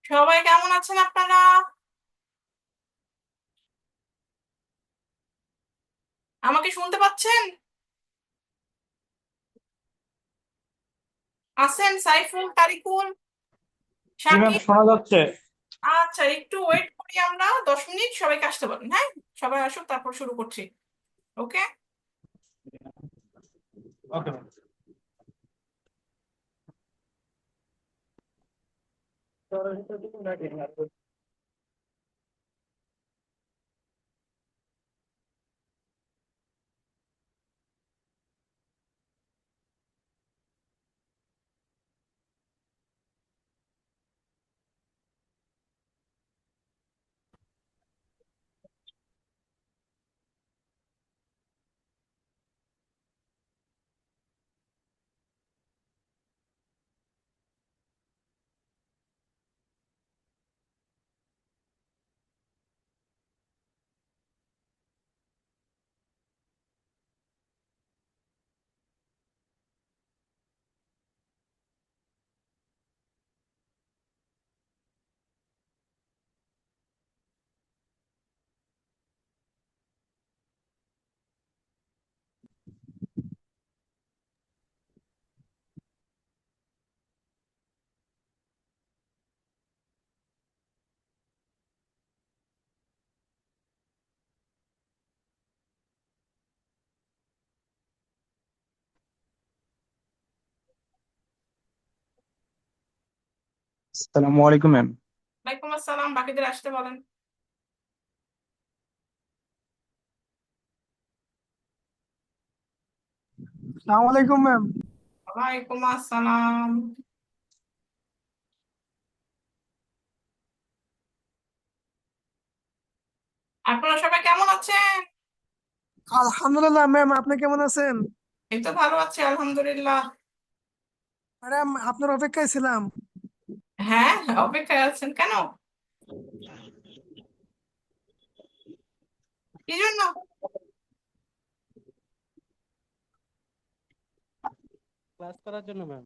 সবাই কেমন আছেন আপনারা? আমাকে শুনতে পাচ্ছেন? আছেন সাইফুল, তারিকুল, জি ম্যাম, শাকিব? শোনা যাচ্ছে। আচ্ছা, একটু ওয়েট করি, আমরা 10 মিনিট, সবাইকে আসতে পারেন, হ্যাঁ? সবাই আসুক, তারপর শুরু করছি। ওকে। Okay ma'am. আসসালামু আলাইকুম ম্যাম। ওয়ালাইকুম আসসালাম, বাকিদের আসতে বলেন। আসসালামু আলাইকুম ম্যাম। ওয়ালাইকুম আসসালাম। আপনারা সবাই কেমন আছেন? আলহামদুলিল্লাহ ম্যাম, আপনি কেমন আছেন? এই তো ভালো আছি, আলহামদুলিল্লাহ। ম্যাডাম, আপনার অপেক্ষায় ছিলাম। হ্যাঁ, অপেক্ষায় আছেন কেন? কি জন্য? ক্লাস করার জন্য ম্যাম।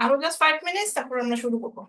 আরো জাস্ট 5 মিনিট, তারপর আমরা শুরু করবো।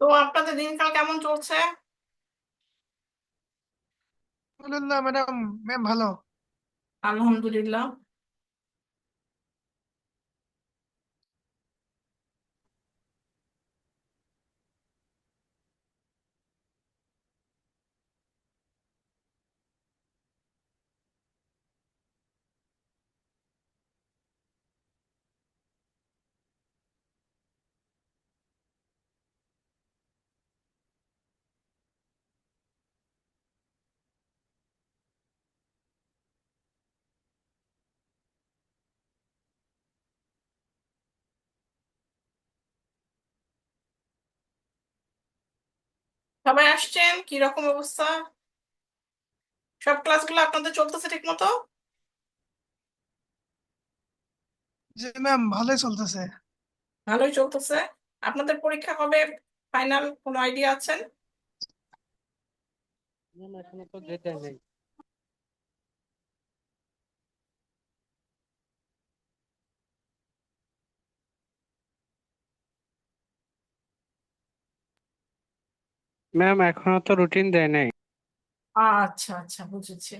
তো আপনাদের দিনকাল কেমন চলছে? আলহামদুলিল্লাহ ম্যাডাম। ম্যাম ভালো। আলহামদুলিল্লাহ। সবাই আসছেন? কি রকম অবস্থা? সব ক্লাসগুলো আপনাদের চলতেছে ঠিক মতো? জি ম্যাম, ভালোই চলতেছে। ভালোই চলতেছে। আপনাদের পরীক্ষা কবে? ফাইনাল কোনো আইডিয়া আছেন? ম্যাম এখনো তো ডেট দেয় নাই। ম্যাম এখনো তো রুটিন দেয় নাই। আচ্ছা আচ্ছা, বুঝেছি।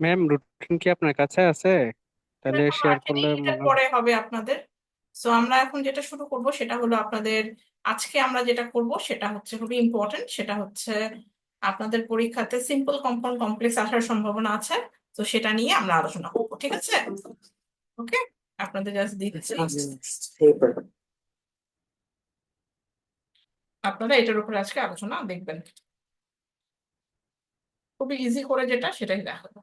ম্যাম রুটিন কি আপনার কাছে আছে? এটা তাহলে এখনো শেয়ার আসেনি, করলে এটা মনে হয়। পরে হবে আপনাদের। সো আমরা এখন যেটা শুরু করব সেটা হলো আপনাদের, আজকে আমরা যেটা করব সেটা হচ্ছে খুবই ইম্পর্টেন্ট, সেটা হচ্ছে আপনাদের পরীক্ষাতে সিম্পল কম্পাউন্ড কমপ্লেক্স আসার সম্ভাবনা আছে। তো সেটা নিয়ে আমরা আলোচনা করবো, ঠিক আছে? ওকে, আপনাদের জাস্ট দিচ্ছি, জি ম্যাম। আপনারা এটার উপরে আজকে আলোচনা দেখবেন। খুবই ইজি করে যেটা সেটাই দেখাবো।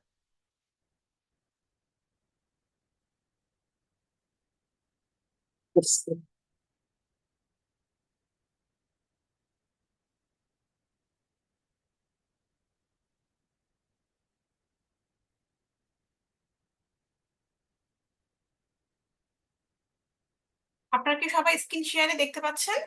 আপনারা কি সবাই স্ক্রিন শেয়ারে দেখতে পাচ্ছেন?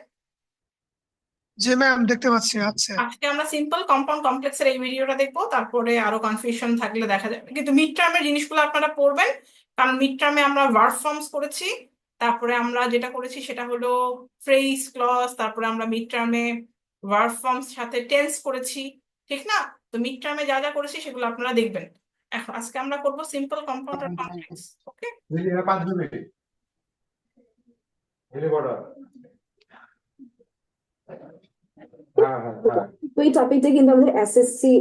জি ম্যাম, দেখতে পাচ্ছি। আচ্ছা। আজকে আমরা সিম্পল কম্পাউন্ড কমপ্লেক্সের এই ভিডিওটা দেখবো, তারপরে আরো কনফিউশন থাকলে দেখা যাবে, কিন্তু মিড টার্মের জিনিসগুলো আপনারা পড়বেন। কারণ মিড টার্মে আমরা ভার্ব ফর্মস করেছি, তারপরে আমরা যেটা করেছি সেটা হলো ফ্রেজ ক্লজ, তারপরে আমরা মিড টার্মে ভার্ব ফর্মস সাথে টেন্স করেছি, ঠিক না? তো মিড টার্মে যা যা করেছি সেগুলো আপনারা দেখবেন। এখন আজকে আমরা করবো সিম্পল কম্পাউন্ড আর কমপ্লেক্স। ওকে, তো এই টপিকটা কিন্তু আমাদের এসএসসি।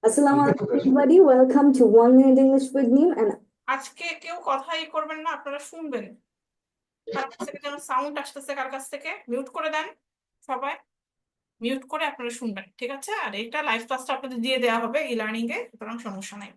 আসসালামু আলাইকুম everybody, welcome to 1 minute English with নিম এন্ড আজকে কেউ কথাই করবেন না, আপনারা শুনবেন। কার কাছ থেকে যেন সাউন্ড আসতেছে, কার কাছ থেকে মিউট করে দেন সবাই। মিউট করে আপনারা শুনবেন, ঠিক আছে? আর এটা লাইভ ক্লাসটা আপনাদের দিয়ে দেওয়া হবে ই লার্নিং এ, সুতরাং সমস্যা নাই।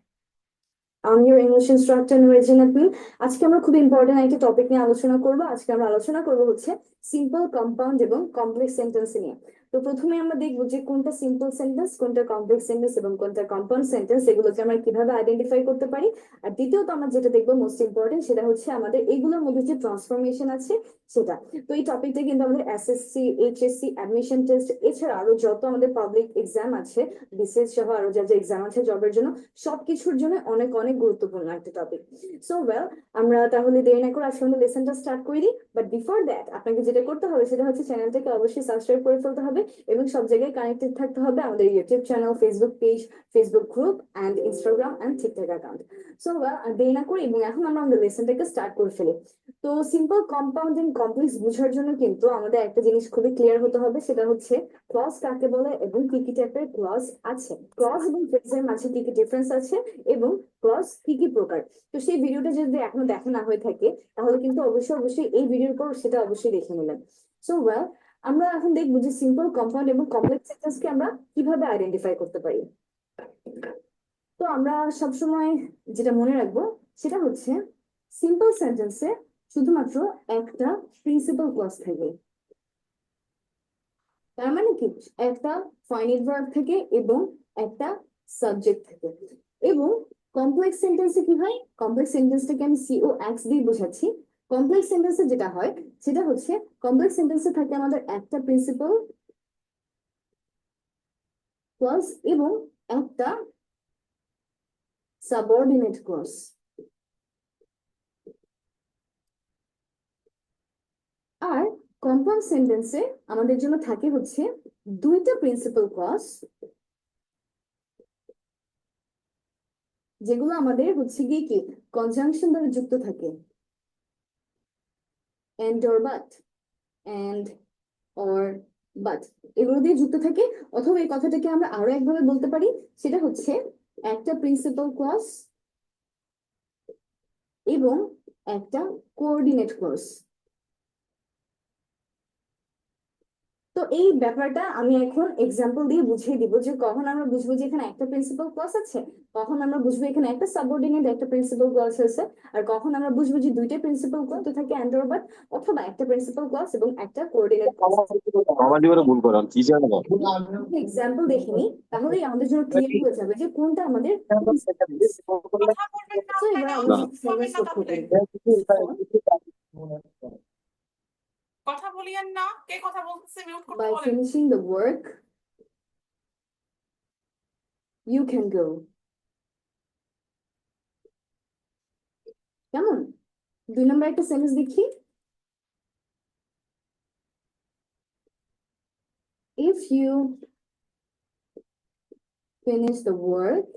আমি your English instructor Nurjan Akter. আজকে আমরা খুব ইম্পর্টেন্ট একটা টপিক নিয়ে আলোচনা করব। আজকে আমরা আলোচনা করব হচ্ছে সিম্পল কম্পাউন্ড এবং কমপ্লেক্স সেন্টেন্স নিয়ে। তো প্রথমে আমরা দেখবো যে কোনটা সিম্পল সেন্টেন্স, কোনটা কমপ্লেক্স সেন্টেন্স এবং কোনটা কম্পাউন্ড সেন্টেন্স, এগুলোকে আমরা কিভাবে আইডেন্টিফাই করতে পারি। আর দ্বিতীয়ত আমরা যেটা দেখবো মোস্ট ইম্পর্টেন্ট, সেটা হচ্ছে আমাদের এইগুলোর মধ্যে যে ট্রান্সফরমেশন আছে সেটা। তো এই টপিকটা কিন্তু আমাদের এসএসসি, এইচএসসি, অ্যাডমিশন টেস্ট এছাড়া আরো যত আমাদের পাবলিক এক্সাম আছে, বিসিএস সহ আরো যা যা এক্সাম আছে জবের জন্য, সবকিছুর জন্য অনেক অনেক গুরুত্বপূর্ণ একটা টপিক। সো ওয়েল, আমরা তাহলে দেরি না করে আজকে আমাদের লেসনটা স্টার্ট করে দিই। বাট বিফোর দ্যাট আপনাকে যেটা করতে হবে সেটা হচ্ছে চ্যানেলটাকে অবশ্যই সাবস্ক্রাইব করে ফেলতে হবে এবং সব জায়গায় কানেক্টেড থাকতে হবে আমাদের YouTube channel, Facebook page, Facebook group and Instagram and TikTok account. So well, আর দেরি না করি এবং এখন আমরা আমাদের লেসনটাকে স্টার্ট করে ফেলি। তো সিম্পল কম্পাউন্ড এন্ড কমপ্লেক্স বোঝার জন্য কিন্তু আমাদের একটা জিনিস খুবই ক্লিয়ার হতে হবে, সেটা হচ্ছে ক্লজ কাকে বলে এবং কি কি টাইপের ক্লজ আছে, ক্লজ এবং ফ্রেজের মাঝে কি কি ডিফারেন্স আছে এবং ক্লজ কি কি প্রকার। তো সেই ভিডিওটা যদি এখনো দেখা না হয়ে থাকে তাহলে কিন্তু অবশ্যই অবশ্যই এই ভিডিওর পর সেটা অবশ্যই দেখে নেবেন। সো ওয়েল, আমরা এখন দেখবো যে সিম্পল কম্পাউন্ড এবং কমপ্লেক্স সেন্টেন্সকে আমরা কিভাবে আইডেন্টিফাই করতে পারি। তো আমরা সবসময় যেটা মনে রাখবো সেটা হচ্ছে সিম্পল সেন্টেন্সে শুধুমাত্র একটা প্রিন্সিপাল ক্লজ থাকে। তার মানে কি, একটা ফাইনাইট ভার্ব থাকে এবং একটা সাবজেক্ট থাকে। এবং কমপ্লেক্স সেন্টেন্সে কি হয়, কমপ্লেক্স সেন্টেন্সটাকে আমি সিও এক্স দিয়ে বোঝাচ্ছি। কমপ্লেক্স সেন্টেন্সে যেটা হয় সেটা হচ্ছে কমপ্লেক্স সেন্টেন্সে থাকে আমাদের একটা প্রিন্সিপাল ক্লজ এবং একটা সাবঅর্ডিনেট ক্লজ। আর কম্পাউন্ড সেন্টেন্সে আমাদের জন্য থাকে হচ্ছে দুইটা প্রিন্সিপাল ক্লজ, যেগুলো আমাদের হচ্ছে গিয়ে কি কনজাংশন দ্বারা যুক্ত থাকে, and or but, and or but, এগুলো দিয়ে যুক্ত থাকে। অথবা এই কথাটাকে আমরা আরো একভাবে বলতে পারি, সেটা হচ্ছে একটা প্রিন্সিপাল ক্লজ এবং একটা কোঅর্ডিনেট ক্লজ। তো এই ব্যাপারটা আমি এখন এক্সাম্পল দিয়ে বুঝিয়ে দিব যে কখন আমরা বুঝবো যে এখানে একটা প্রিন্সিপাল ক্লজ আছে, কখন আমরা বুঝবো এখানে একটা সাবঅর্ডিনেট একটা প্রিন্সিপাল ক্লজ আছে, আর কখন আমরা বুঝবো যে দুইটা প্রিন্সিপাল ক্লজ থাকে এন্ড অর বাট, অথবা একটা প্রিন্সিপাল ক্লজ এবং একটা কোঅর্ডিনেট ক্লজ। আমার জীবনে ভুল করাম কি জানো এক্সাম্পল দেখে নিই, তাহলেই আমাদের জন্য ক্লিয়ার হয়ে যাবে যে কোনটা আমাদের কথা বলবেন না So, এবার আমরা ম্যাডাম, sentence না লক্ষ্য তাহলে করি। কথা বলিয়েন না, কে কথা বলতেছে মিউট করতে By বলেন। finishing the work, you can go. কেমন? 2 নম্বর একটা সেন্টেন্স দেখি। If you finish the work,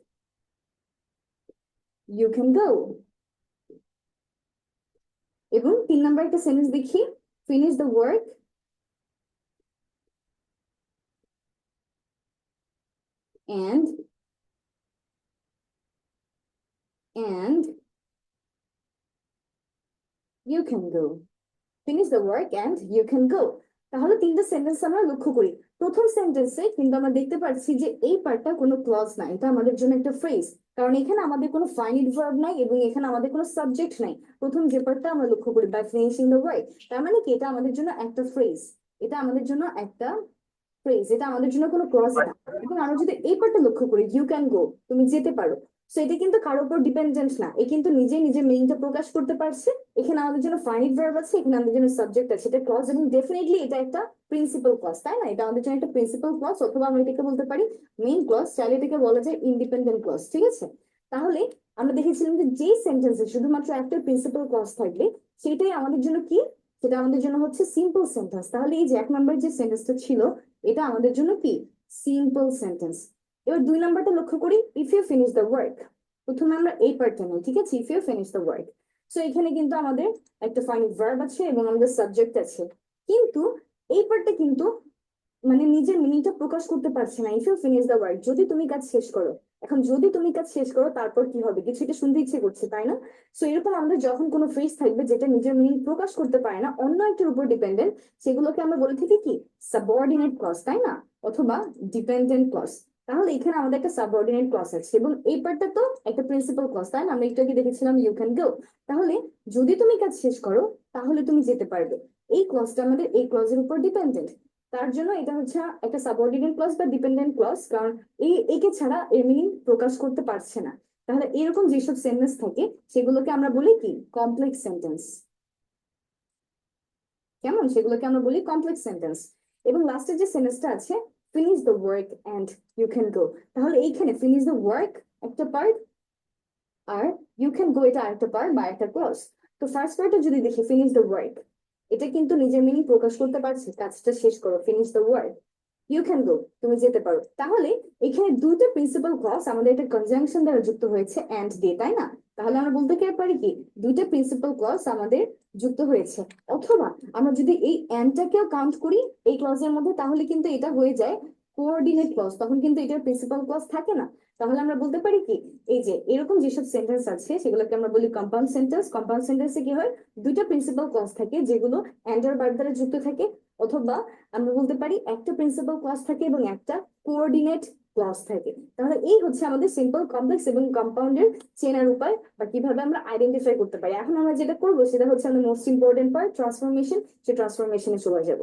you can go. এবং 3 নম্বর একটা সেন্টেন্স দেখি। Finish the work and you can go. Finish the work and you can go. তাহলে 3টা sentence আমরা লক্ষ্য করি। প্রথম সেন্টেন্সে কিন্তু আমরা দেখতে পাচ্ছি যে এই পার্টটা কোনো ক্লজ না, এটা আমাদের জন্য একটা ফ্রেজ, কারণ এখানে আমাদের কোনো ফাইনিট ভার্ব নাই এবং এখানে আমাদের কোনো সাবজেক্ট নাই। প্রথম যে পার্টটা আমরা লক্ষ্য করি বাই ফিনিশিং দ্য ওয়ার্ক, তার মানে কি এটা আমাদের জন্য একটা ফ্রেজ, এটা আমাদের জন্য একটা ফ্রেজ, এটা আমাদের জন্য কোনো ক্লজ না। এবং আমরা যদি এই পার্টটা লক্ষ্য করি ইউ ক্যান গো, তুমি যেতে পারো, সো এটা কিন্তু কারোর উপর ডিপেন্ডেন্ট না, এ কিন্তু নিজে নিজের মিনিংটা প্রকাশ করতে পারছে। এখানে আমাদের জন্য ফাইনিট ভার্ব আছে, এখানে আমাদের জন্য সাবজেক্ট আছে, এটা ক্লজ এবং ডেফিনেটলি এটা একটা প্রিন্সিপাল ক্লজ, তাই না? এটা আমাদের জন্য একটা প্রিন্সিপাল ক্লজ, অথবা আমরা এটাকে বলতে পারি মেইন ক্লজ, চাইলে এটাকে বলা যায় ইন্ডিপেন্ডেন্ট ক্লজ, ঠিক আছে? তাহলে আমরা দেখেছিলাম যে যে সেন্টেন্সে শুধুমাত্র একটা প্রিন্সিপাল ক্লজ থাকবে সেটাই আমাদের জন্য কি, সেটা আমাদের জন্য হচ্ছে সিম্পল সেন্টেন্স। তাহলে এই যে 1 নম্বর যে সেন্টেন্সটা ছিল এটা আমাদের জন্য কি সিম্পল সেন্টেন্স। এবার 2 নাম্বারটা লক্ষ্য করি, if you finish the work. প্রথমে আমরা এই পার্টটা নিই, ঠিক আছে? If you finish the work, so এখানে কিন্তু আমাদের একটা ফাইনিট ভার্ব আছে এবং আমাদের সাবজেক্ট আছে, কিন্তু এই পার্টটা কিন্তু মানে নিজের মিনিংটা প্রকাশ করতে পারছে না। If you finish the work, যদি তুমি কাজ শেষ করো। এখন যদি তুমি কাজ শেষ করো তারপর কি হবে, কিছু এটা শুনতে ইচ্ছে করছে, তাই না? সো এরকম আমাদের যখন কোনো ফ্রেজ থাকবে যেটা নিজের মিনিং প্রকাশ করতে পারে না, অন্য একটার উপর ডিপেন্ডেন্ট, সেগুলোকে আমরা বলে থাকি কি সাবঅর্ডিনেট ক্লজ, তাই না? অথবা ডিপেন্ডেন্ট ক্লজ। তাহলে এখানে আমাদের একটা সাবঅর্ডিনেট ক্লজ আছে এবং এই পার্টটা তো একটা প্রিন্সিপাল ক্লজ, তাই না? আমরা একটু আগে দেখেছিলাম ইউ ক্যান গো। তাহলে যদি তুমি কাজ শেষ করো তাহলে তুমি যেতে পারবে, এই ক্লজটা আমাদের এই ক্লজের উপর ডিপেন্ডেন্ট। তার জন্য এটা হচ্ছে একটা সাবঅর্ডিনেট ক্লজ বা ডিপেন্ডেন্ট ক্লজ, কারণ একে ছাড়া এর মিনিং প্রকাশ করতে পারছে না। তাহলে এরকম যেসব সেন্টেন্স থাকে সেগুলোকে আমরা বলি কি কমপ্লেক্স সেন্টেন্স। কেমন? সেগুলোকে আমরা বলি কমপ্লেক্স সেন্টেন্স। এবং লাস্টের যে সেন্টেন্সটা আছে finish the work and you can go, তাহলে এইখানে ফিনিশ দ্য ওয়ার্ক একটা পার্ট আর ইউ ক্যান গো এটা আরেকটা পার্ট বা একটা ক্লজ। তো ফার্স্ট পার্টে যদি দেখি ফিনিশ দ্য ওয়ার্ক, এটা কিন্তু নিজের মিনিং প্রকাশ করতে পারছে, কাজটা শেষ করো, finish the work. You can go, তুমি যেতে পারো। তাহলে এখানে দুটো প্রিন্সিপাল ক্লজ আমাদের একটা কনজাংশন দ্বারা যুক্ত হয়েছে এন্ড দিয়ে, তাই না? তাহলে আমরা বলতে পারি কি দুইটা প্রিন্সিপাল ক্লজ আমাদের যুক্ত হয়েছে। অথবা আমরা যদি এই এন্ডটাকেও কাউন্ট করি এই ক্লজের মধ্যে, তাহলে কিন্তু এটা হয়ে যায় কোঅর্ডিনেট ক্লজ, তখন কিন্তু এটার প্রিন্সিপাল ক্লজ থাকে না। তাহলে আমরা বলতে পারি কি এই যে এরকম যেসব সেন্টেন্স আছে সেগুলোকে আমরা বলি কম্পাউন্ড সেন্টেন্স। কম্পাউন্ড সেন্টেন্সে কি হয়, দুইটা প্রিন্সিপাল ক্লজ থাকে যেগুলো এন্ড আর ভার্ব দ্বারা যুক্ত থাকে, অথবা আমরা বলতে পারি একটা প্রিন্সিপাল ক্লজ থাকে এবং একটা কোঅর্ডিনেট ক্লজ থাকে। তাহলে এই হচ্ছে আমাদের সিম্পল, কমপ্লেক্স এবং কম্পাউন্ডের চেনার উপায় বা কিভাবে আমরা আইডেন্টিফাই করতে পারি। এখন আমরা যেটা করবো সেটা হচ্ছে আমাদের মোস্ট ইম্পর্টেন্ট পার্ট ট্রান্সফরমেশন, সেই ট্রান্সফরমেশনে চলে যাব।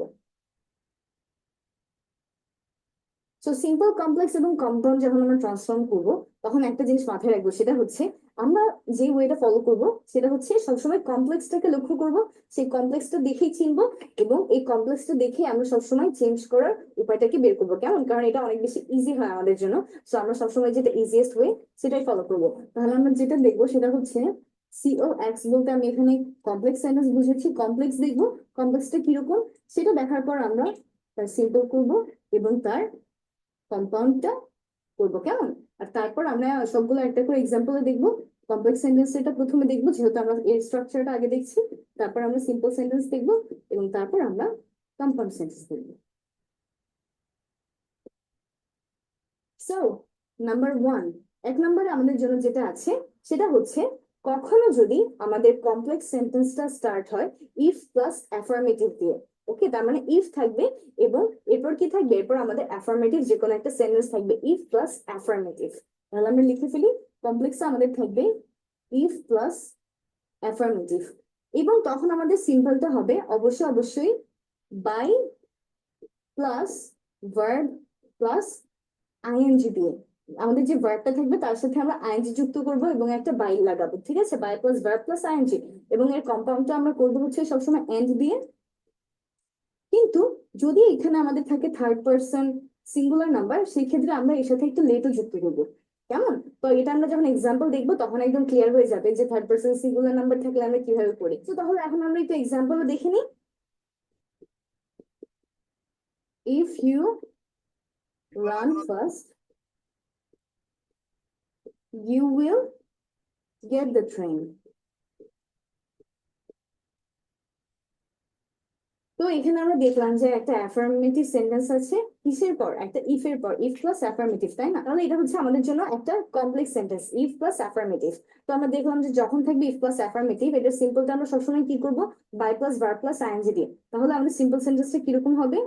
তো সো সিম্পল কমপ্লেক্স এবং কম্পাউন্ড যখন আমরা ট্রান্সফর্ম করবো তখন একটা জিনিস মাথায় রাখবো, সেটা হচ্ছে আমরা যে ওয়েটা ফলো করব সেটা হচ্ছে সবসময় কমপ্লেক্সটাকে লক্ষ্য করব, সেই কমপ্লেক্সটা দেখেই চিনবো এবং এই কমপ্লেক্সটা দেখে আমরা সবসময় চেঞ্জ করার উপায়টাকে বের করবো। কেমন? কারণ এটা অনেক বেশি ইজি হয় আমাদের জন্য। সো আমরা সবসময় যেটা ইজিয়েস্ট ওয়ে সেটাই ফলো করবো। তাহলে আমরা যেটা দেখবো সেটা হচ্ছে COX বলতে আমি এখানে কমপ্লেক্স সেন্টেন্স বুঝেছি, কমপ্লেক্স দেখবো কমপ্লেক্সটা কিরকম সেটা দেখার পর আমরা তার সিম্পল করব এবং তার কম্পাউন্ডটা করবো। কেমন? আর তারপর আমরা সবগুলো একটা করে এক্সাম্পলে দেখবো। কমপ্লেক্স সেন্টেন্স এটা প্রথমে দেখবো, যেহেতু আমরা এর স্ট্রাকচারটা আগে দেখছি। তারপর আমরা সিম্পল সেন্টেন্স দেখবো এবং তারপর আমরা কম্পাউন্ড সেন্টেন্স দেখবো। সো নাম্বার 1, 1 নম্বরে আমাদের জন্য যেটা আছে সেটা হচ্ছে কখনো যদি আমাদের কমপ্লেক্স সেন্টেন্সটা স্টার্ট হয় ইফ প্লাস অ্যাফার্মেটিভ দিয়ে। ওকে, তার মানে ইফ থাকবে এবং এরপর কি থাকবে? এরপর আমাদের অ্যাফার্মেটিভ যে কোনো একটা সেন্টেন্স থাকবে, ইফ প্লাস অ্যাফার্মেটিভ। তাহলে আমরা লিখে ফেলি, কমপ্লেক্সে আমাদের থাকবে ইফ প্লাস অ্যাফার্মেটিভ এবং তখন আমাদের সিম্পলটা হবে অবশ্যই by plus verb plus ING দিয়ে। আমাদের যে ভার্বটা থাকবে তার সাথে আমরা আইএনজি যুক্ত করব এবং একটা বাই লাগাবো। ঠিক আছে, by plus verb plus ING এবং এর কম্পাউন্ডটা আমরা করবো হচ্ছে সবসময় এন্ড দিয়ে। কিন্তু যদি এখানে আমাদের থাকে থার্ড পারসন সিঙ্গুলার নাম্বার, সেই ক্ষেত্রে আমরা এর সাথে একটু লেটও যুক্ত করবো। কেমন? তো এটা আমরা যখন এক্সাম্পল দেখবো তখন একদম ক্লিয়ার হয়ে যাবে যে থার্ড পারসন সিঙ্গুলার নাম্বার থাকলে আমরা কিভাবে করি। তো তাহলে এখন আমরা একটু এক্সাম্পল দেখে নিই। If you run first you will get the train. তো এখানে আমরা দেখলাম যে একটা অ্যাফার্মেটিভ সেন্টেন্স আছে কিসের পর? একটা ইফ এর পর, ইফ প্লাস অ্যাফার্মেটিভ, তাই না? তাহলে এটা হচ্ছে আমাদের জন্য একটা complex sentence, if plus affirmative. তো আমরা দেখলাম যে যখন থাকবে ইফ প্লাস অ্যাফার্মেটিভ, এটা সিম্পলটা আমরা সবসময় কি করব? By plus verb plus ING দিয়ে। তাহলে আমাদের সিম্পল সেন্টেন্সটা কিরকম হবে?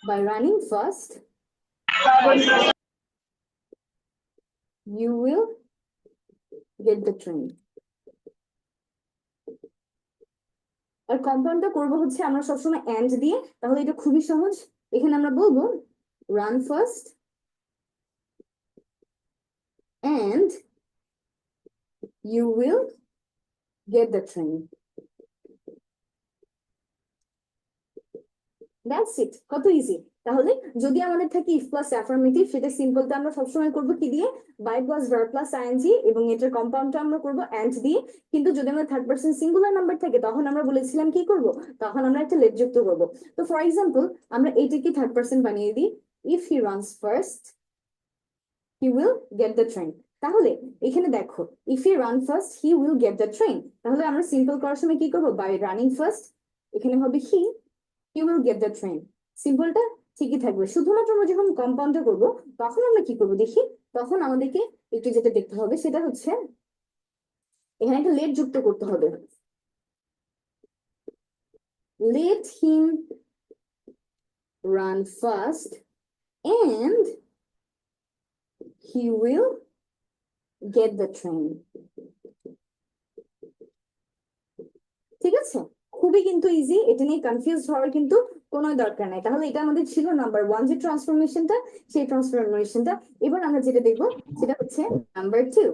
By running fast you will get the train. আর কম্পাউন্ডটা করবো হচ্ছে আমরা সবসময় এন্ড দিয়ে। তাহলে এটা খুবই সহজ। এখানে আমরা বলবো run first and you will get the train. That's it. কত ইজি। তাহলে যদি আমাদের থাকে ইফ প্লাস অ্যাফার্মেটিভ, সেটা সিম্পলটা আমরা সবসময় করবো কি দিয়ে? By plus verb plus ING এবং এটার কম্পাউন্ডটা আমরা করবো এন্ড দিয়ে। কিন্তু যদি আমাদের থার্ড পারসন সিঙ্গুলার নাম্বার থাকে তখন আমরা বলেছিলাম কি করব? তখন আমরা একটা লেট যুক্ত করবো। তো ফর এক্সাম্পল আমরা এইটাকে থার্ড পারসন বানিয়ে দিই, if he runs first he will get the train. তাহলে এখানে দেখো, if he ran first he will get the train. তাহলে আমরা সিম্পল করার সময় কি করবো? বাই রানিং ফার্স্ট, এখানে হবে he will get the train। সিম্পলটা ঠিকই থাকবে, শুধুমাত্র আমরা যখন কম্পাউন্ডটা করবো তখন আমরা কি করবো দেখি। তখন আমাদেরকে একটু যেটা দেখতে হবে সেটা হচ্ছে এখানে একটা লেট যুক্ত করতে হবে। let him run fast and he will get the train। ঠিক আছে, খুবই কিন্তু ইজি, এটা নিয়ে কনফিউজ হওয়ার কিন্তু কোনো দরকার নাই। তাহলে এটা আমাদের ছিল নাম্বার 1 যে ট্রান্সফরমেশনটা, সেই ট্রান্সফরমেশনটা। এবার আমরা যেটা দেখবো সেটা হচ্ছে নাম্বার 2।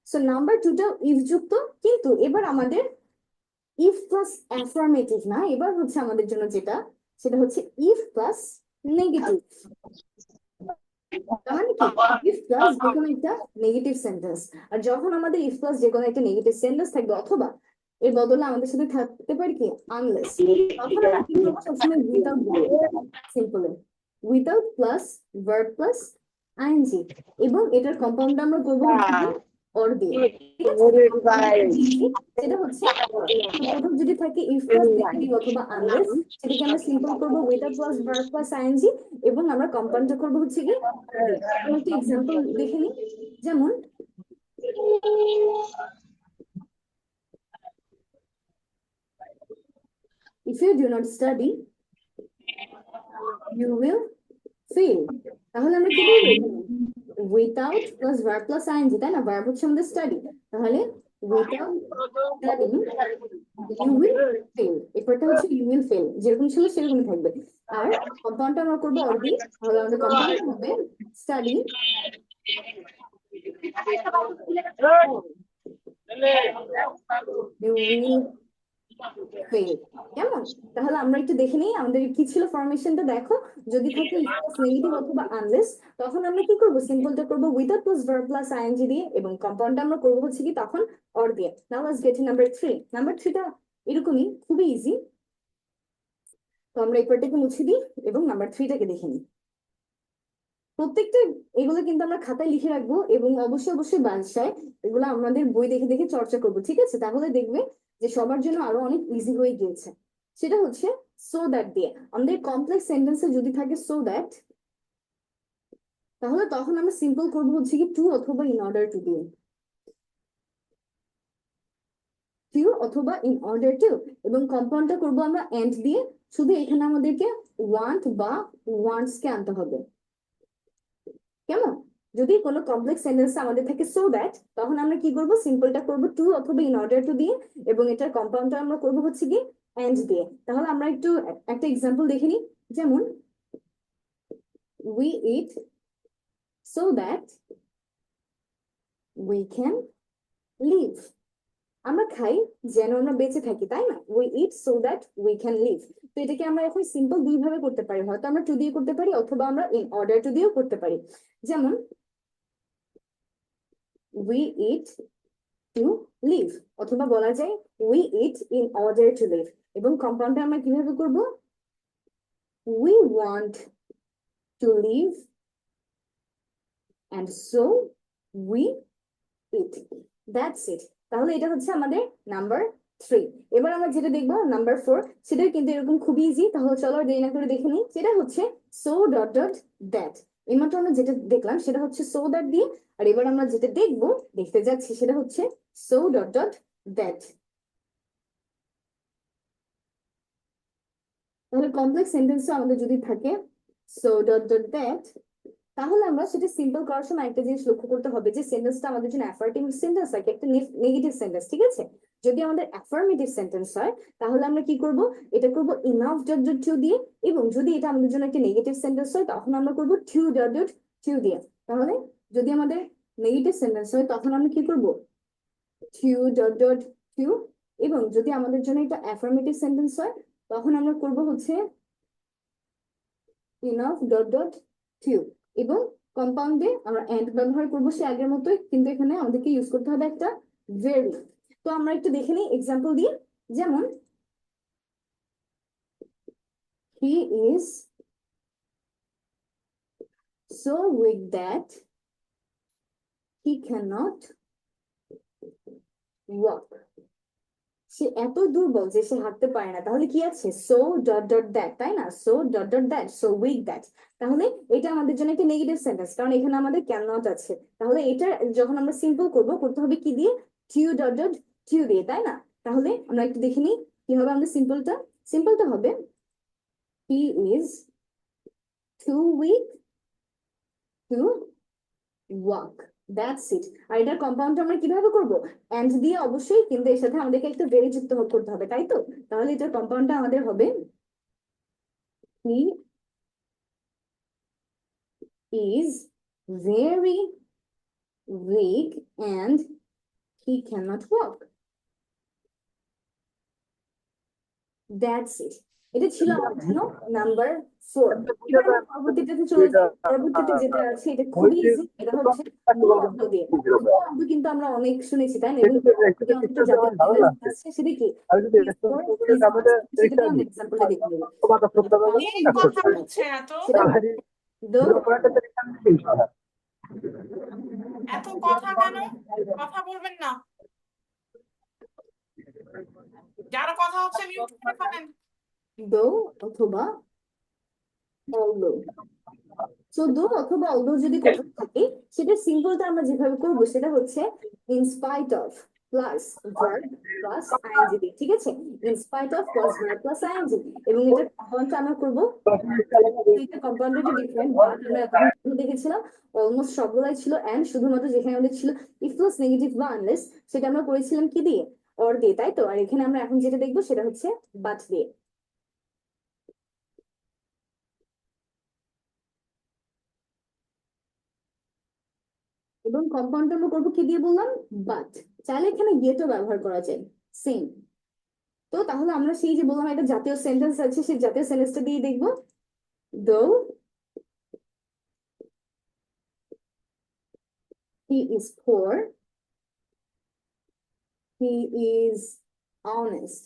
সো নাম্বার 2টা ইফ যুক্ত, কিন্তু এবার আমাদের ইফ প্লাস অ্যাফার্মেটিভ না, এবার হচ্ছে আমাদের জন্য যেটা সেটা হচ্ছে ইফ প্লাস নেগেটিভ। তার মানে কি? ইফ প্লাস যে কোনো একটা নেগেটিভ সেন্টেন্স। আর যখন আমাদের ইফ প্লাস যে কোনো একটা নেগেটিভ সেন্টেন্স থাকবে অথবা এর বদলে আমাদের সাথে থাকতে পারে কি আনলেস, তখন আমরা কি করবো? সবসময় উইদাউট দিব, simply without plus verb plus ING এবং এটার কম্পাউন্ড আমরা করবো অর দিয়ে। সেটা হচ্ছে প্রথম যদি থাকে ইফ প্লাস নেগেটিভ অথবা আনলেস, সেটাকে আমরা সিম্পল করবো without plus verb plus ING এবং আমরা কম্পাউন্ডটা করবো হচ্ছে কি। আমরা একটা এক্সাম্পল দেখে নিই, যেমন if you do not study you will fail। তাহলে আমরা কি বলবো? Without plus verb plus ING, তাই না? ভার্ব হচ্ছে আমাদের স্টাডি, তাহলে without studying you will fail, এরপরটা হচ্ছে ইউ উইল ফেল, যেরকম ছিল সেরকমই থাকবে। আর কম্পাউন্ডটা আমরা করবো অর দিয়ে, তাহলে আমাদের কম্পাউন্ড হবে স্টাডি ইউ উইল ফেল। কেমন? তাহলে আমরা একটু দেখে নিই আমাদের কি ছিল ফরমেশনটা। দেখো, যদি থাকে নেগেটিভ অথবা আনলেস, তখন আমরা কি করবো, সিম্পলটা করবো without plus verb plus ING দিয়ে, এবং কম্পাউন্ডটা আমরা করবো হচ্ছে কি তখন অর দিয়ে। Now let's get number 3। Number 3টা এরকমই, খুবই ইজি। তো আমরা এই পার্টটাকে মুছে দিই এবং নাম্বার 3টাকে দেখে নিই। প্রত্যেকটা এগুলো কিন্তু আমরা খাতায় লিখে রাখবো, এবং অবশ্যই অবশ্যই বাসায় এগুলো আমাদের বই দেখে দেখে চর্চা করবো, ঠিক আছে? তাহলে দেখবে যে সবার জন্য আরো অনেক ইজি হয়ে গিয়েছে। সেটা হচ্ছে সো দ্যাট দিয়ে। আমাদের কমপ্লেক্স সেন্টেন্সে যদি থাকে সো দ্যাট, তাহলে তখন আমরা সিম্পল করবো হচ্ছে কি টু অথবা ইন অর্ডার টু দিয়ে, টু অথবা ইন অর্ডার টু, এবং কম্পাউন্ডটা করবো আমরা এন্ড দিয়ে। শুধু এখানে আমাদেরকে ওয়ান্ট বা ওয়ান্টস কে আনতে হবে। কেমন? যদি কোনো কমপ্লেক্স সেন্টেন্স আমাদের থাকে সো দ্যাট, তখন আমরা কি করব, সিম্পলটা করব টু অথবা ইন অর্ডার টু দিয়ে, এবং এটার কম্পাউন্ডটা আমরা করব হচ্ছে কি এন্ড দিয়ে। তাহলে আমরা একটু একটা এক্সাম্পল দেখে নিই। যেমন we eat so that we can live, আমরা খাই যেন আমরা বেঁচে থাকি, তাই না? we eat so that we can live। তো এটাকে আমরা এখন সিম্পল দুই ভাবে করতে পারি, হয়তো আমরা টু দিয়ে করতে পারি অথবা আমরা ইন অর্ডার টু দিয়েও করতে পারি। যেমন we eat to live, অথবা বলা যায় we eat in order to live, এবং কম্পাউন্ডটা আমরা কিভাবে করব, we want to live and so we eat, that's it। তাহলে এটা হচ্ছে আমাদের নাম্বার 3। এবার আমরা যেটা দেখবো নাম্বার 4, সেটা কিন্তু এরকম খুব ইজি। তাহলে চলো দেরি না করে দেখে নিই। সেটা হচ্ছে সো ডট ডট দ্যাট। এইমাত্র আমরা যেটা দেখলাম সেটা হচ্ছে সো দ্যাট দিয়ে, আর এবার আমরা যেটা দেখবো দেখতে যাচ্ছি সেটা হচ্ছে সো ডট ডট দ্যাট। তাহলে কমপ্লেক্স সেন্টেন্সে আমাদের যদি থাকে সো ডট ডট দ্যাট, তাহলে আমরা সেটা সিম্পল করার সময় একটা জিনিস লক্ষ্য করতে হবে যে সেন্টেন্সটা আমাদের জন্য অ্যাফার্মেটিভ সেন্টেন্স নাকি একটা নেগেটিভ সেন্টেন্স, ঠিক আছে? যদি আমাদের অ্যাফার্মেটিভ সেন্টেন্স হয় তাহলে আমরা কি করব, এটা করব ইনাফ ডট ডট টু দিয়ে, এবং যদি এটা আমাদের জন্য একটা নেগেটিভ সেন্টেন্স হয় তখন আমরা করব টু ডট ডট টু দিয়ে। তাহলে যদি আমাদের নেগেটিভ সেন্টেন্স হয় তখন আমরা কি করব, টু ডট ডট টু, এবং যদি আমাদের জন্য এটা অ্যাফার্মেটিভ সেন্টেন্স হয় তখন আমরা করব হচ্ছে ইনাফ ডট ডট টু, এবং কম্পাউন্ডে আমরা এন্ড ব্যবহার করবো সে আগের মতোই, কিন্তু এখানে আমাদেরকে ইউজ করতে হবে একটা ভেরি। তো আমরা একটু দেখে নিই এক্সাম্পল দিয়ে। যেমন he is so weak that he cannot walk, সে এত দুর্বল যে সে হাঁটতে পারে না। তাহলে কি আছে, সো ডট ডট দ্যাট, তাই না? So dot dot that, so weak that. তাহলে এটা আমাদের জন্য একটা নেগেটিভ সেন্টেন্স, কারণ এখানে আমাদের ক্যান নট আছে। তাহলে এটা যখন আমরা সিম্পল করবো করতে হবে কি দিয়ে, টু ডট ডট টু দিয়ে, তাই না? তাহলে আমরা একটু দেখে নিই কি হবে আমাদের সিম্পলটা। সিম্পলটা হবে he is too weak to walk, that's it। আর এটার কম্পাউন্ড আমরা কিভাবে করব, এন্ড দিয়ে অবশ্যই, কিন্তু এর সাথে আমাদেরকে একটা ভেরি যুক্ত করতে হবে, তাই তো? তাহলে এটার কম্পাউন্ডটা আমাদের হবে he is very weak and he cannot walk, that's it। এটা ছিল আমাদের জন্য নাম্বার 4। এবার আমরা পরবর্তীটাতে চলে যাই। পরবর্তীতে যেটা আছে এটা খুবই ইজি, এটা হচ্ছে নো অব্দ দিয়ে। নো অব্দ কিন্তু আমরা অনেক শুনেছি, তাই না? এবং সেটা কি, এক্সাম্পলটা দেখে নেব। এই কথা হচ্ছে এত এত কথা কেন? কথা বলবেন না, যার কথা হচ্ছে মিউট করে ফেলেন। দো অথবা অলদো। সো দো অথবা অলদো যদি কোথাও থাকে, সেটা সিম্পলটা আমরা যেভাবে করবো সেটা হচ্ছে in spite of plus verb plus ING, ঠিক আছে? In spite of plus verb plus ING, এবং এটা কম্পাউন্ডটা আমরা করবো, এটা কম্পাউন্ডেড ডিফারেন্ট, বাট আমরা এখন দেখেছিলাম অলমোস্ট সবগুলাই ছিল এন্ড, শুধুমাত্র যেখানে আমাদের ছিল ইফ প্লাস নেগেটিভ বা আনলেস, সেটা আমরা করেছিলাম কি দিয়ে, অর দিয়ে, তাই তো? আর এখানে আমরা এখন যেটা দেখবো সেটা হচ্ছে বাট দিয়ে। এবং কম্পাউন্ড আমরা করবো কি দিয়ে বললাম? বাট। চাইলে এখানে গেটও ব্যবহার করা যায়, সেম। তো তাহলে আমরা সেই যে বললাম একটা জাতীয় সেন্টেন্স আছে, সেই জাতীয় সেন্টেন্সটা দিয়ে দেখবো। Though he is poor, he is honest.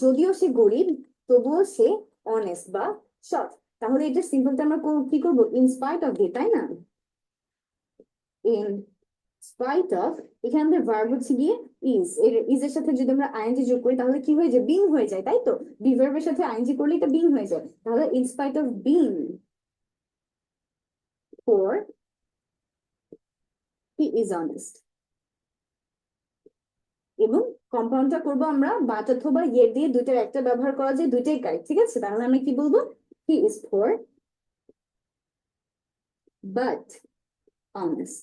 যদিও সে গরিব তবুও সে অনেস্ট বা সৎ। তাহলে এটা সিম্পলটা আমরা কি করবো? ইন স্পাইট অফ দিয়ে, তাই না? ইন স্পাইট অফ, এখানে আমাদের ভার্ব হচ্ছে গিয়ে ইজ। ইজ এর সাথে যদি আমরা আইএনজি যোগ করি তাহলে কি হয়ে যায়? বিং হয়ে যায়, তাই তো? বি ভার্বের সাথে আইএনজি করলে এটা বিং হয়ে যায়। তাহলে in spite of being poor, he is honest. এবং কম্পাউন্ডটা করবো আমরা বাট অথবা ইয়ে দিয়ে, দুইটার একটা ব্যবহার করা যায়, দুইটাই কারেক্ট, ঠিক আছে? তাহলে আমরা কি বলবো? He is poor but honest.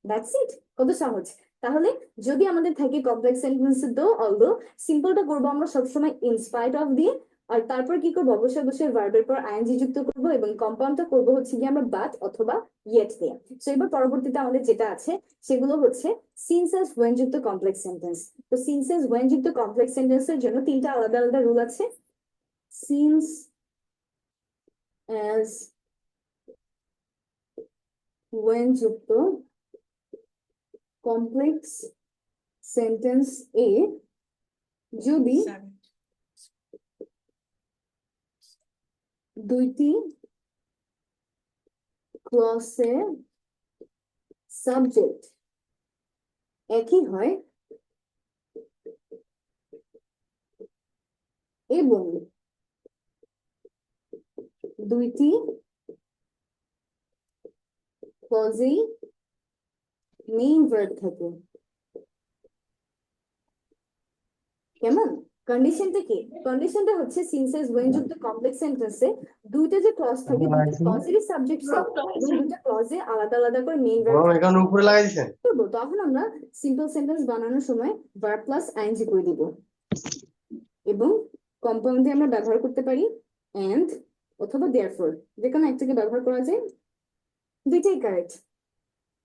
That's it. কত সহজ। তাহলে যদি আমাদের থাকে কমপ্লেক্স সেন্টেন্স দো অলদো, সিম্পলটা করবো আমরা সবসময় ইন স্পাইট অফ দিয়ে, আর তারপর কি করবো? অবশ্যই অবশ্যই ভার্বের পর আইএনজি যুক্ত করবো, এবং কম্পাউন্ডটা করবো হচ্ছে গিয়ে আমরা বাট অথবা ইয়েট দিয়ে। তো এবার পরবর্তীতে আমাদের যেটা আছে সেগুলো হচ্ছে সিন্স অ্যাজ ওয়েন যুক্ত কমপ্লেক্স সেন্টেন্স। তো সিন্স অ্যাজ ওয়েন যুক্ত কমপ্লেক্স সেন্টেন্সের জন্য তিনটা আলাদা আলাদা রুল আছে। সিন্স অ্যাজ ওয়েন যুক্ত কমপ্লেক্স সেন্টেন্স এ যদি দুইটি ক্লসে সাবজেক্ট একই হয় এবং দুইটি ক্লজেই মেইন ভার্ব থাকে। কেমন? কন্ডিশনটা কি? কন্ডিশনটা হচ্ছে সিন্স অ্যাজ ওয়েন যুক্ত কমপ্লেক্স সেন্টেন্সে দুইটা যে ক্লজ থাকে, দুইটা ক্লজেরই সাবজেক্ট সেম এবং দুইটা ক্লজে আলাদা আলাদা করে মেইন ভার্ব এখানে উপরে লাগাই দিছেন। করবো, তখন আমরা সিম্পল সেন্টেন্স বানানোর সময় ভার্ব প্লাস আইএনজি করে দিব। এবং কম্পাউন্ডে আমরা ব্যবহার করতে পারি এন্ড অথবা দেয়ারফর, যে কোনো একটাকে ব্যবহার করা যায়, দুইটাই কারেক্ট।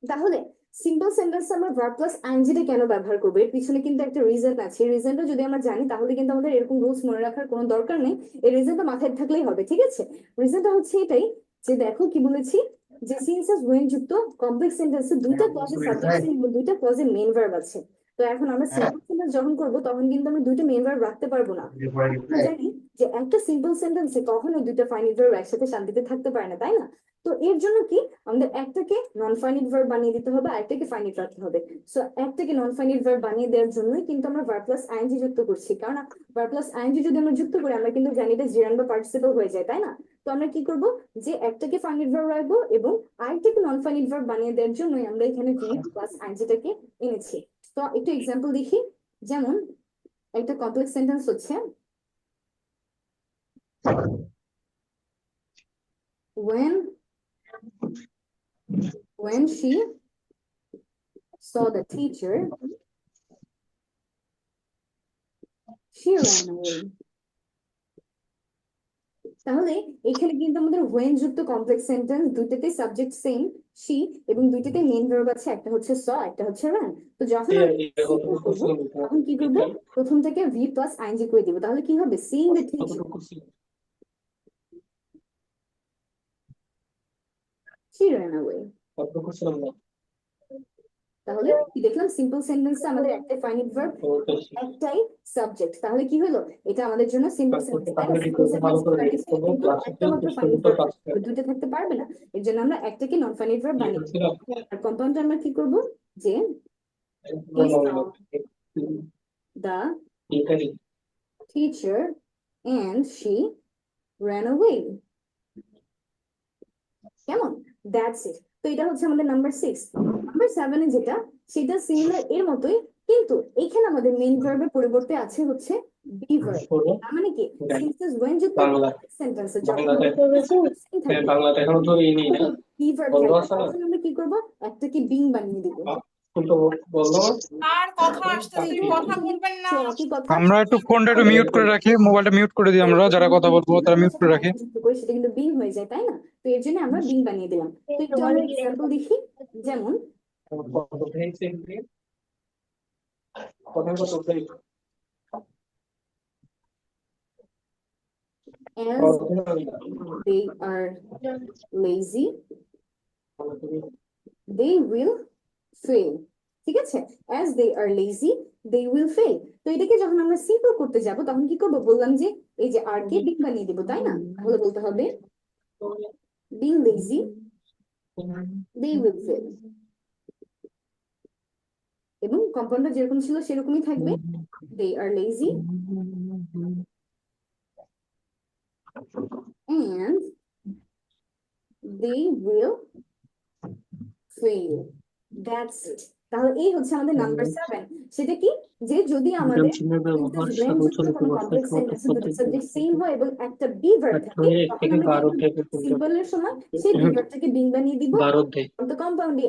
তাহলে সিম্পল সেন্টেন্স আমরা ভার্ব প্লাস আইএনজি কেন ব্যবহার করবো? এর পিছনে কিন্তু একটা রিজন আছে। এই রিজনটা যদি আমরা জানি তাহলে কিন্তু আমাদের এরকম রুলস মনে রাখার কোনো দরকার নেই, এই রিজনটা মাথায় থাকলেই হবে, ঠিক আছে? রিজনটা হচ্ছে এটাই যে দেখো কি বলেছি, যে সিন্স অ্যাজ ওয়েন যুক্ত কমপ্লেক্স সেন্টেন্সে দুইটা ক্লজে সাবজেক্ট এবং দুইটা ক্লজে মেইন ভার্ব আছে। তো এখন আমরা সিম্পল সেন্টেন্স যখন করবো তখন কিন্তু আমরা দুইটা মেইন ভার্ব রাখতে পারবো না। আমরা জানি যে একটা সিম্পল সেন্টেন্সে কখনো দুইটা ফাইনাইট ভার্ব একসাথে শান্তিতে থাকতে পারে না, তাই না? তো এর জন্য কি আমাদের একটাকে নন ফাইনাইট ভার্ব বানিয়ে দিতে হবে, আর একটাকে ফাইনাইট রাখতে হবে। সো একটাকে নন ফাইনাইট ভার্ব বানিয়ে দেওয়ার জন্যই কিন্তু আমরা ভার্ব প্লাস আইএনজি যুক্ত করছি, কারণ ভার্ব প্লাস আইএনজি যদি আমরা যুক্ত করি আমরা কিন্তু জানি এটা জিরান বা পার্টিসিপল হয়ে যায়, তাই না? তো আমরা কি করব, যে একটাকে ফাইনাইট ভার্ব রাখবো এবং আরেকটাকে নন ফাইনাইট ভার্ব বানিয়ে দেওয়ার জন্যই আমরা এখানে ভি প্লাস আইএনজিটাকে এনেছি। তো একটু এক্সাম্পল দেখি। যেমন একটা কমপ্লেক্স সেন্টেন্স হচ্ছে when she saw the teacher, she ran away. তাহলে এখানে কিন্তু আমাদের when যুক্ত কমপ্লেক্স সেন্টেন্স, দুইটাতে সাবজেক্ট সেম she এবং দুইটাতে মেইন ভার্ব আছে, একটা হচ্ছে saw একটা হচ্ছে ran। তো যখন তখন কি করব, প্রথম থেকে v প্লাস আইএনজি করে দিব। তাহলে কি হবে? seeing the teacher, she ran away। তাহলে কি দেখলাম? সিম্পল সেন্টেন্সে আমাদের একটাই ফাইনাইট ভার্ব, একটাই সাবজেক্ট। তাহলে কি হলো? এটা আমাদের জন্য সিম্পল সেন্টেন্স। একটা মাত্র ফাইনাইট ভার্ব, দুটো থাকতে পারবে না, এর জন্য আমরা একটাকে নন ফাইনাইট ভার্ব বানিয়ে দিই। আর কম্পাউন্ডে আমরা কি করব, যে the teacher and she ran away। কেমন? That's it. তো এটা হচ্ছে আমাদের নাম্বার 6। নাম্বার 7 এ যেটা, সেটা সিমিলার এর মতোই, কিন্তু এখানে আমাদের মেইন ভার্বের পরিবর্তে আছে হচ্ছে বি ভার্ব। তার মানে কি, সিন্স ওয়েন যুক্ত সেন্টেন্সে যখন বাংলাটা এখন তো এই নেই না, বি ভার্ব থাকে তখন আমরা কি করব, একটাকে বিং বানিয়ে দিব। আর কথা আসতেছে কথা বলবেন না সেই একই কথা আমরা একটু ফোনটা একটু মিউট করে রাখি, মোবাইলটা মিউট করে দিই, আমরা যারা কথা বলবো তারা মিউট করে রাখি। সেটা কিন্তু বিং হয়ে যায় তাই না? তো এর জন্য আমরা বিং বানিয়ে দিলাম। তো একটু আমরা এক্সাম্পল দেখি, যেমন as they are lazy they will fail, ঠিক আছে? as they are lazy they will fail। তো এটাকে যখন আমরা সিম্পল করতে যাব তখন কি করব, বললাম যে এই যে আর কে বিং বানিয়ে দিব তাই না? তাহলে বলতে হবে being lazy they will fail, এবং কম্পাউন্ডার যেরকম ছিল সেরকমই থাকবে, they are lazy and they will fail, that's it। তাহলে এই হচ্ছে আমাদের নাম্বার 7। সেটা কি, যে যদি আমাদের কমপ্লেক্স সেন্টেন্সে দুটো সাবজেক্ট সেম হয় এবং একটা বি ভার্ব থাকে, তখন আমরা সিম্পলের সময় সেই বি ভার্বটাকে বিং বানিয়ে দিব, তো কম্পাউন্ডে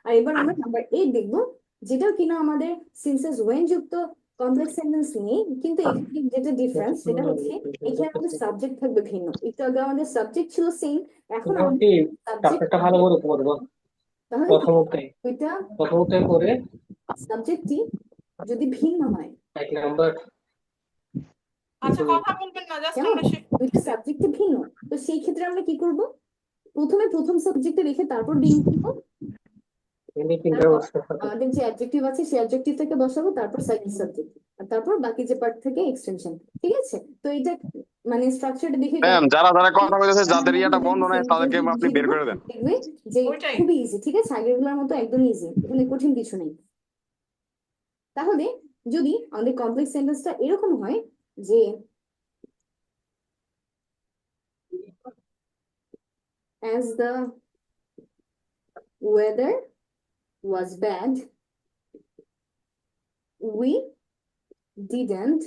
আর এবার আমরা নাম্বার 8 দেখবো, যেটাও কিনা আমাদের সিন্সেস ওয়েন যুক্ত কমপ্লেক্স সেন্টেন্স নিয়ে, কিন্তু এখানে যেটা ডিফারেন্স সেটা হচ্ছে এখানে আমাদের সাবজেক্ট থাকবে ভিন্ন। একটু আগে আমাদের সাবজেক্ট ছিল সেম, এখন আমাদের সাবজেক্ট ভালো করে পড়বো তাহলে দুইটা করে সাবজেক্টই যদি ভিন্ন হয়, এক নাম্বার আচ্ছা কথা বলবেন না, জাস্ট কেমন? আমরা দুইটা সাবজেক্টে ভিন্ন, তো সেই ক্ষেত্রে আমরা কি করব, প্রথমে প্রথম সাবজেক্টে রেখে তারপর বিং করব, আমাদের যে অ্যাডজেক্টিভ আছে সেই অ্যাডজেক্টিভটাকে বসাবো, তারপর সেকেন্ড সাবজেক্ট, আর তারপর বাকি যে পার্ট থেকে এক্সটেনশন, ঠিক আছে? তো এটা মানে স্ট্রাকচারটা দেখে ম্যাম যারা যারা কথা বলতেছে যাদের ইয়াটা বন্ধ নয় তাদেরকে আপনি বের করে দেন। দেখবে যে ওইটাই। খুবই ইজি, ঠিক আছে? আগেরগুলোর মতো একদম ইজি, এখানে কঠিন কিছু নেই। তাহলে যদি আমাদের কমপ্লেক্স সেন্টেন্সটা এরকম হয় যে as the weather was bad we didn't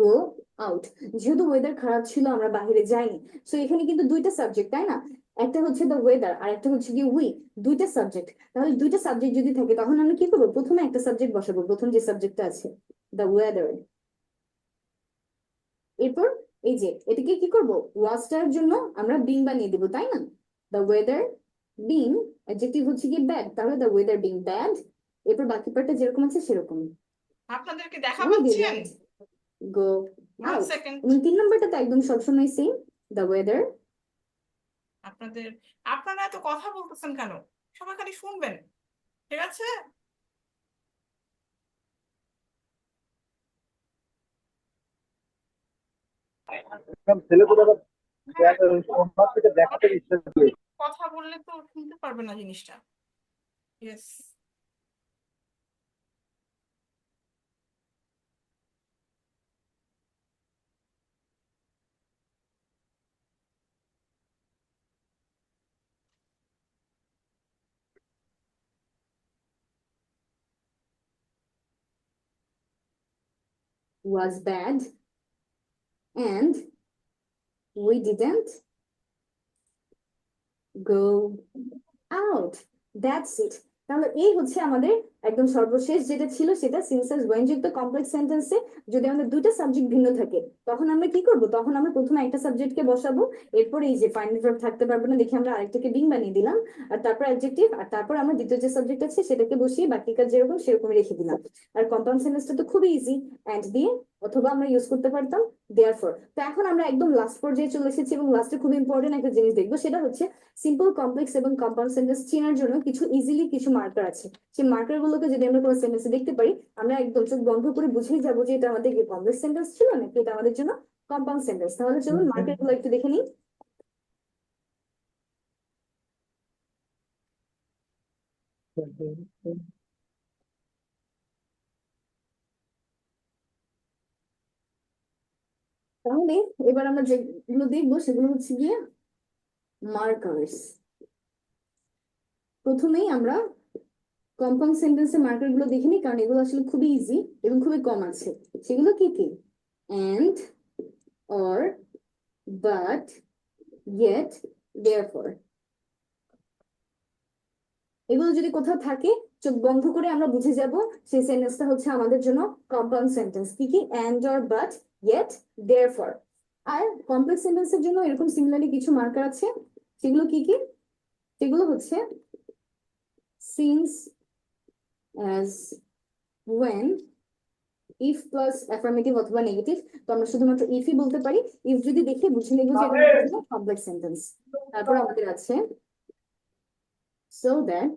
go out, যেহেতু ওয়েদার খারাপ ছিল আমরা বাইরে যাইনি, সো এখানে কিন্তু দুইটা সাবজেক্ট তাই না? একটা হচ্ছে দ্য ওয়েদার আর একটা হচ্ছে কি উই, দুইটা সাবজেক্ট। তাহলে দুইটা সাবজেক্ট যদি থাকে তখন আমরা কি করবো, প্রথমে একটা সাবজেক্ট বসাবো, প্রথম যে সাবজেক্টটা আছে দ্য ওয়েদার, এরপর এই যে এটাকে কি করব, ওয়াজটার জন্য আমরা বিং বানিয়ে দিব তাই না? দ্য ওয়েদার বিং অ্যাডজেক্টিভ হচ্ছে কি ব্যাড, তাহলে দ্য ওয়েদার বিং ব্যাড, এরপর বাকি পার্টটা যেরকম আছে সেরকম আপনাদেরকে দেখা পাচ্ছেন। গো ওয়ান আউট। সেকেন্ড, এবং 3 নম্বরটা তো একদম সবসময় সেম, দ্য ওয়েদার আপনারা এত কথা বলতেছেন কেন? সবাই খালি শুনবেন, ঠিক আছে? কথা বললে তো শুনতে পারবে না জিনিসটা। Yes, was bad and we didn't go out, that's it। তাহলে এই হচ্ছে আমাদের একদম সর্বশেষ যেটা ছিল, সেটা সিনসেস ওয়েন যুক্ত কমপ্লেক্স সেন্টেন্সে যদি আমাদের দুইটা সাবজেক্ট ভিন্ন থাকে তখন আমরা কি করব, তখন আমরা প্রথমে একটা সাবজেক্টকে বসাবো, এরপরে এই যে ফাইনাল ভার্ব থাকতে পারবে না দেখে আমরা আরেকটাকে বিং বানিয়ে দিলাম, আর তারপর অ্যাডজেক্টিভ, আর তারপর আমরা দ্বিতীয় যে সাবজেক্ট আছে সেটাকে বসিয়ে বাকি কাজ যেরকম সেরকমই রেখে দিলাম। আর কম্পাউন্ড সেন্টেন্সটা তো খুবই ইজি, অ্যান্ড দিয়ে অথবা আমরা ইউজ করতে পারতাম দেয়ারফর। তো এখন আমরা একদম লাস্ট পর্যায়ে চলে এসেছি এবং লাস্টে খুব ইম্পর্টেন্ট একটা জিনিস দেখবো, সেটা হচ্ছে সিম্পল কমপ্লেক্স এবং কম্পাউন্ড সেন্টেন্স চেনার জন্য কিছু ইজিলি কিছু মার্কার আছে। সেই মার্কার গুলোকে যদি আমরা কোনো সেন্টেন্সে দেখতে পারি আমরা একদম চোখ বন্ধ করে বুঝেই যাবো যে এটা আমাদের কি কমপ্লেক্স সেন্টেন্স ছিল নাকি এটা আমাদের জন্য কম্পাউন্ড সেন্টেন্স। তাহলে চলুন মার্কার গুলো একটু দেখে নিই। তাহলে এবার আমরা যেগুলো দেখবো সেগুলো হচ্ছে গিয়ে মার্কার্স। প্রথমেই আমরা কম্পাউন্ড সেন্টেন্সের মার্কার গুলো দেখে নিই, কারণ এগুলো আসলে খুবই ইজি এবং খুবই কম আছে। সেগুলো কি কি, and or but yet therefore। এগুলো যদি কোথাও থাকে চোখ বন্ধ করে আমরা বুঝে যাব সেই সেন্টেন্সটা হচ্ছে আমাদের জন্য কম্পাউন্ড সেন্টেন্স। কি কি? And, or, but, yet, therefore. আর কমপ্লেক্স সেন্টেন্সের জন্য এরকম সিমিলারলি কিছু মার্কার আছে। সেগুলো কি কি? সেগুলো হচ্ছে since, as, when, if plus affirmative অথবা নেগেটিভ। তো আমরা শুধুমাত্র ইফই বলতে পারি। ইফ যদি দেখে বুঝে নেব যে এটা কমপ্লেক্স সেন্টেন্স। তারপর আমাদের আছে so that,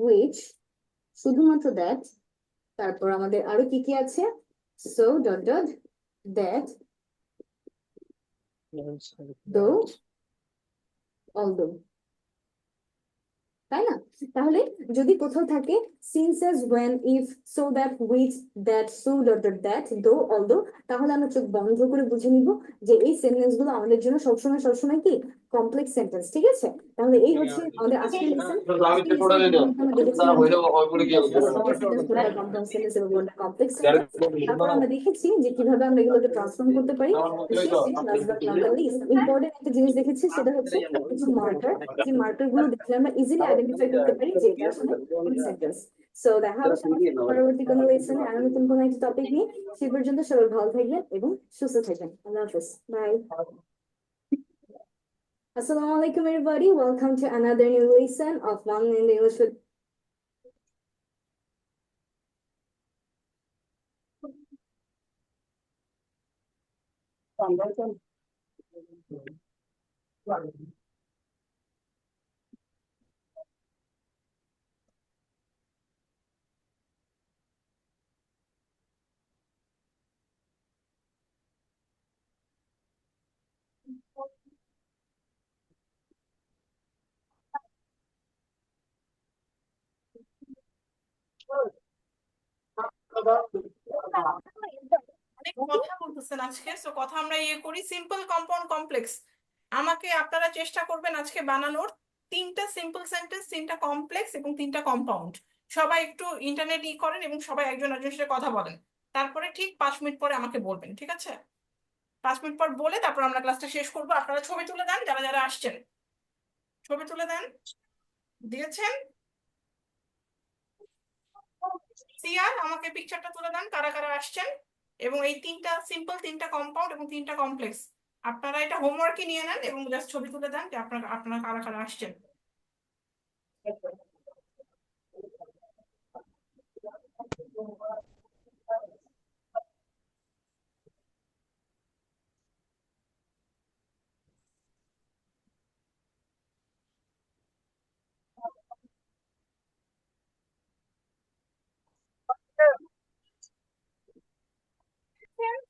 which, শুধুমাত্র দ্যাট। তারপর আমাদের আরো কি কি আছে? so dot dot, that, though, although। তাই না? তাহলে যদি কোথাও থাকে since, as, when, if, so that, which, that, so dot dot, that, though, although, তাহলে আমরা চোখ বন্ধ করে বুঝে নিব যে এই সেন্টেন্স গুলো আমাদের জন্য সবসময় সবসময় কি কমপ্লেক্স সেন্টেন্স। ঠিক আছে? তাহলে এই হচ্ছে আমাদের আজকের লেসন। আমরা দেখেছিলাম যে কম্পাউন্ড সেন্টেন্স এবং কমপ্লেক্স সেন্টেন্স। তারপর আমরা দেখেছি যে কিভাবে আমরা এগুলোকে ট্রান্সফর্ম করতে পারি। ইম্পর্টেন্ট একটা জিনিস দেখেছি, সেটা হচ্ছে কিছু মার্কার। যে মার্কার গুলো দেখলে আমরা ইজিলি আইডেন্টিফাই করতে পারি যে এটা আসলে কোন সেন্টেন্স। সো দেখা হবে সবার সাথে পরবর্তী কোনো লেসনে আরো নতুন কোনো একটা টপিক নিয়ে। সে পর্যন্ত সবাই ভালো থাকবেন এবং সুস্থ থাকবেন। আল্লাহ হাফেজ, by. Assalamu alaikum everybody, welcome to another new lesson of One in English with অনেক কথা বলতেছেন আজকে, সো কথা আমরা করি সিম্পল কম্পাউন্ড কমপ্লেক্স। আমাকে আপনারা চেষ্টা করবেন আজকে বানানোর 3টা সিম্পল সেন্টেন্স, 3টা কমপ্লেক্স এবং 3টা কম্পাউন্ড। সবাই একটু ইন্টারনেট করেন এবং সবাই একজন একজনের সাথে কথা বলেন। তারপরে ঠিক 5 মিনিট পরে আমাকে বলবেন, ঠিক আছে? 5 মিনিট পর বলে তারপর আমরা ক্লাসটা শেষ করবো। আপনারা ছবি তুলে দেন, যারা যারা আসছেন ছবি তুলে দেন। দিয়েছেন? সিয়ার আমাকে পিকচারটা তুলে দেন কারা কারা আসছেন। এবং এই 3টা সিম্পল, 3টা কম্পাউন্ড এবং 3টা কমপ্লেক্স আপনারা এটা হোমওয়ার্কে নিয়ে নেন এবং জাস্ট ছবি তুলে দেন যে আপনারা আপনারা কারা কারা আসছেন।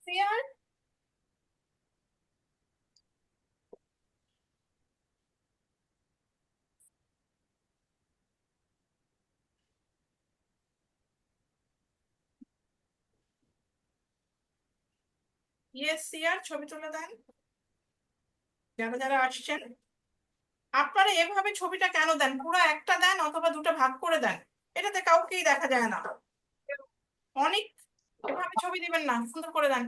সিয়ার ইয়েস, সিয়ার ছবি তুলে দেন যারা যারা আসছেন। আপনারা এভাবে ছবিটা কেন দেন? পুরো একটা দেন অথবা দুটো ভাগ করে দেন, এটাতে কাউকেই দেখা যায় না। অনেক এভাবে ছবি দিবেন না, সুন্দর করে দেন।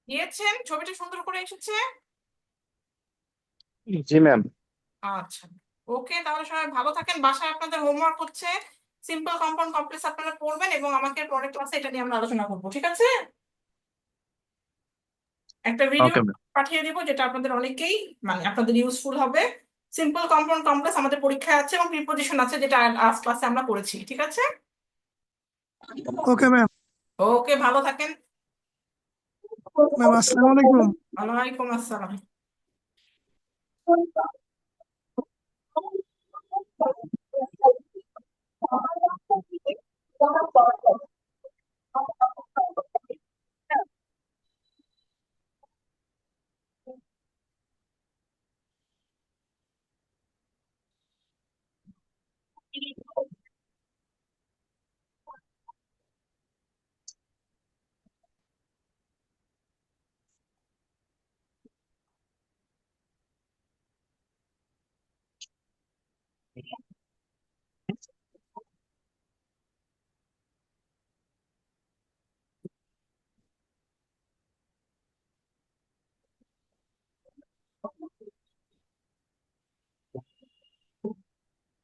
দিয়েছেন? ছবিটা সুন্দর করে এসেছে? জি ম্যাম। আচ্ছা, ওকে, তাহলে সবাই ভালো থাকেন। বাসায় আপনাদের হোমওয়ার্ক হচ্ছে সিম্পল কম্পাউন্ড কমপ্লেক্স আপনারা পড়বেন এবং আমাকে পরের ক্লাসে এটা নিয়ে আমরা আলোচনা করবো, ঠিক আছে? একটা ভিডিও ওকে ম্যাম। পাঠিয়ে দিব যেটা আপনাদের অনেকেই মানে আপনাদের ইউজফুল হবে। সিম্পল কম্পাউন্ড কমপ্লেক্স আমাদের পরীক্ষায় আছে এবং প্রিপোজিশন আছে, যেটা লাস্ট ক্লাসে আমরা করেছি। ঠিক আছে, ওকে ম্যাম। ওকে, ভালো থাকেন। ম্যাম আসসালামু আলাইকুম। ওয়ালাইকুম আসসালাম।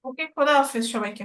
ওকে, খোদা হাফেজ সবাইকে।